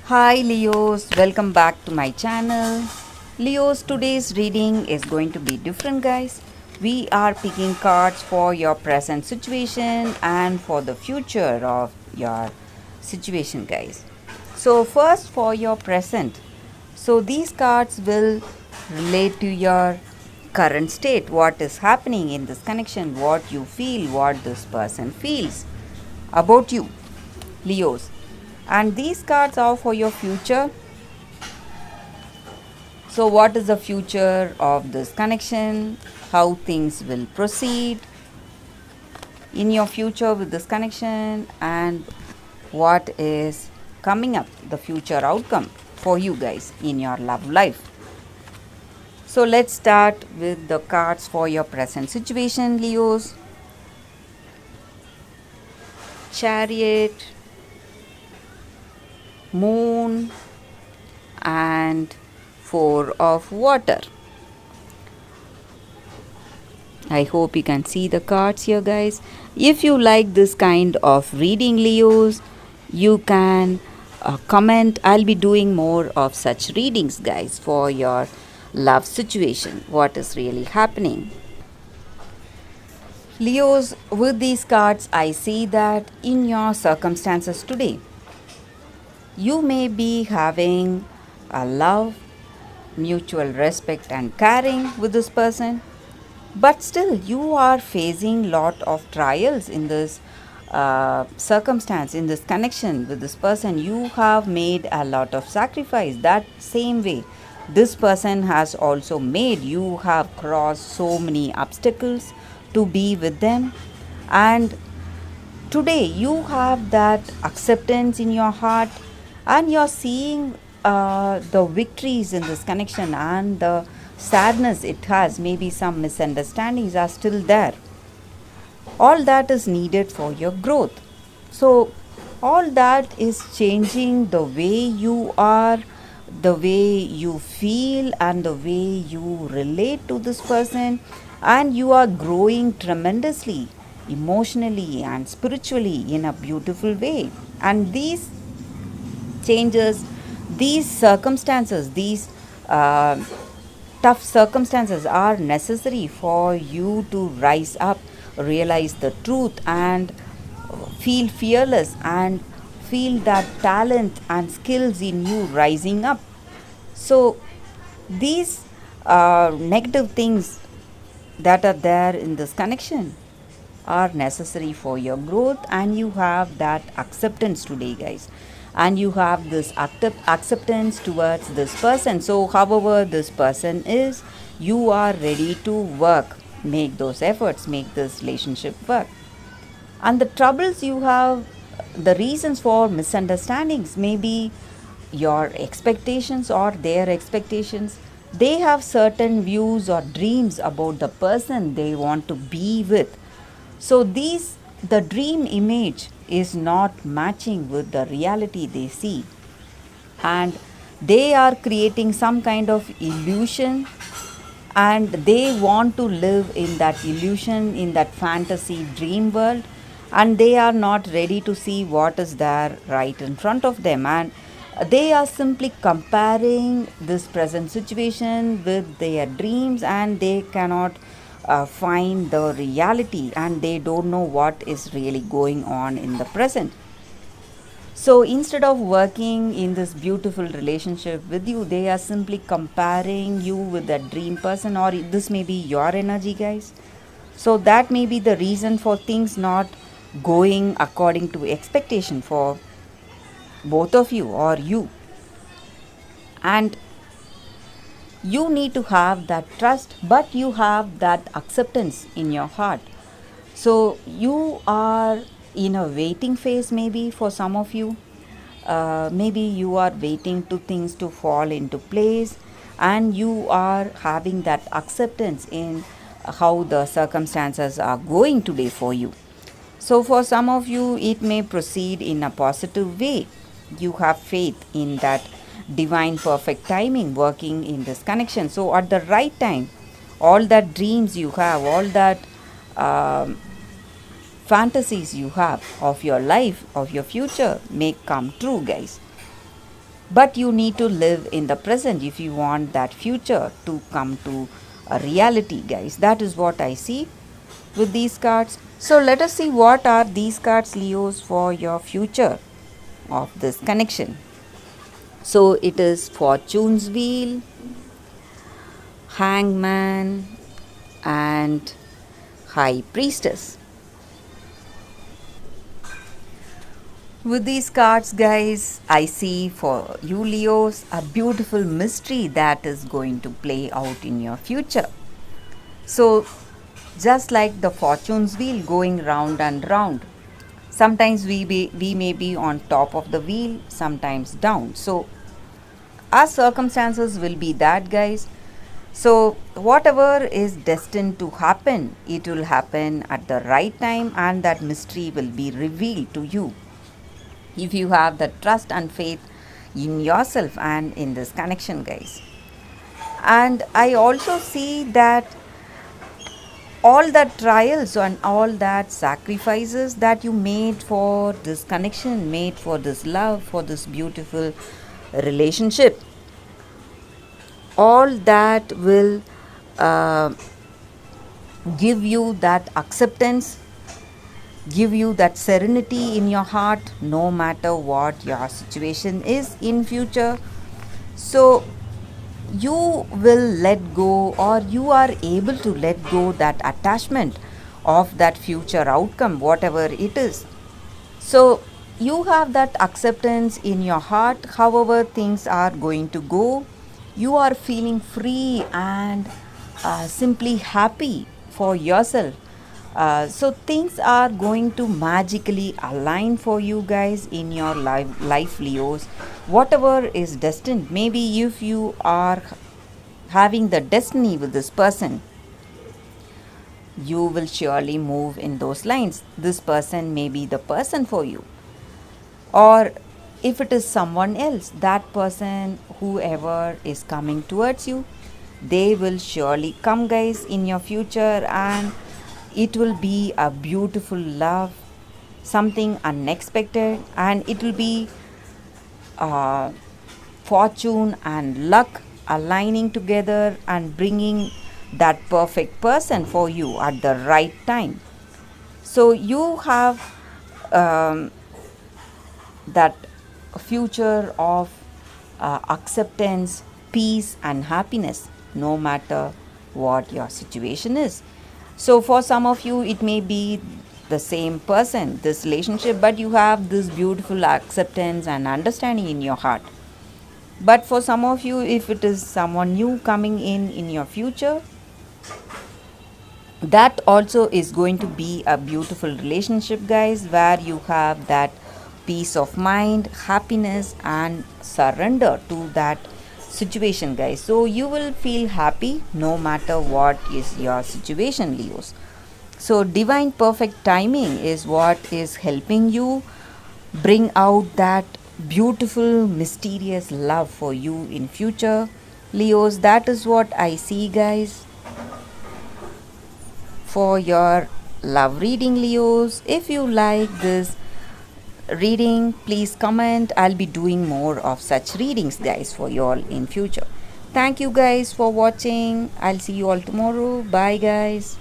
Hi Leos, welcome back to my channel. Leos, today's reading is going to be different, guys. We are picking cards for your present situation and for the future of your situation, guys. So, first for your present. So, these cards will relate to your current state, what is happening in this connection, what you feel, what this person feels about you, Leos. And these cards are for your future. So, what is the future of this connection? How things will proceed in your future with this connection, and what is coming up, the future outcome for you guys in your love life. So, let's start with the cards for your present situation, Leos. Chariot, Moon, and Four of Water. I hope you can see the cards here, guys. If you like this kind of reading, Leos, you can comment. I'll be doing more of such readings, guys, for your love situation. What is really happening? Leos, with these cards, I see that in your circumstances today, you may be having a love, mutual respect, and caring with this person, but still you are facing lot of trials in this circumstance, in this connection with this person. You have made a lot of sacrifice. That same way this person has also made. You have crossed so many obstacles to be with them, and today you have that acceptance in your heart, and you're seeing the victories in this connection, and the sadness it has, maybe some misunderstandings are still there. All that is needed for your growth. So all that is changing the way you are, the way you feel, and the way you relate to this person, and you are growing tremendously emotionally and spiritually in a beautiful way. And these changes, these circumstances, these uh, tough circumstances are necessary for you to rise up, realize the truth, and feel fearless, and feel that talent and skills in you rising up. So, these negative things that are there in this connection are necessary for your growth, and you have that acceptance today, guys, and you have this acceptance towards this person. So however this person is, you are ready to work, make those efforts, make this relationship work. And the troubles you have, the reasons for misunderstandings, maybe your expectations or their expectations. They have certain views or dreams about the person they want to be with. So these, the dream image is not matching with the reality they see, and they are creating some kind of illusion, and they want to live in that illusion, in that fantasy dream world, and they are not ready to see what is there right in front of them, and they are simply comparing this present situation with their dreams, and they cannot find the reality, and they don't know what is really going on in the present. So instead of working in this beautiful relationship with you, they are simply comparing you with that dream person, or this may be your energy, guys. So that may be the reason for things not going according to expectation for both of you or you. And you need to have that trust, but you have that acceptance in your heart. So you are in a waiting phase, maybe for some of you. Maybe you are waiting to things to fall into place, and you are having that acceptance in how the circumstances are going today for you. So for some of you, it may proceed in a positive way. You have faith in that divine perfect timing working in this connection. So at the right time, all that dreams you have, all that um, fantasies you have of your life, of your future, may come true, guys. But you need to live in the present if you want that future to come to a reality, guys. That is what I see with these cards. So let us see what are these cards, Leos, for your future of this connection. So it is Fortune's Wheel, Hangman, and High Priestess. With these cards, guys, I see for you, Leos, a beautiful mystery that is going to play out in your future. So, just like the fortune's wheel going round and round, sometimes we may be on top of the wheel, sometimes down. So, our circumstances will be that, guys. So, whatever is destined to happen, it will happen at the right time, and that mystery will be revealed to you if you have the trust and faith in yourself and in this connection, guys. And I also see that all that trials and all that sacrifices that you made for this connection, made for this love, for this beautiful relationship, all that will uh, give you that acceptance, give you that serenity in your heart, no matter what your situation is in future. So you will let go, or you are able to let go that attachment of that future outcome, whatever it is. So you have that acceptance in your heart, however things are going to go. You are feeling free and simply happy for yourself. So things are going to magically align for you guys in your life, Leos. Whatever is destined, maybe if you are having the destiny with this person, you will surely move in those lines. This person may be the person for you. Or if it is someone else, that person, whoever is coming towards you, they will surely come, guys, in your future, and it will be a beautiful love, something unexpected, and it will be uh, fortune and luck aligning together and bringing that perfect person for you at the right time. So you have um, that future of acceptance, peace, and happiness, no matter what your situation is. So, for some of you, it may be the same person, this relationship, but you have this beautiful acceptance and understanding in your heart. But for some of you, if it is someone new coming in your future, that also is going to be a beautiful relationship, guys, where you have that peace of mind, happiness, and surrender to that situation, guys. So you will feel happy no matter what is your situation, Leos. So divine perfect timing is what is helping you bring out that beautiful mysterious love for you in future, Leos. That is what I see, guys, for your love reading, Leos. If you like this reading, please comment. I'll be doing more of such readings, guys, for you all in future. Thank you, guys, for watching. I'll see you all tomorrow. Bye, guys.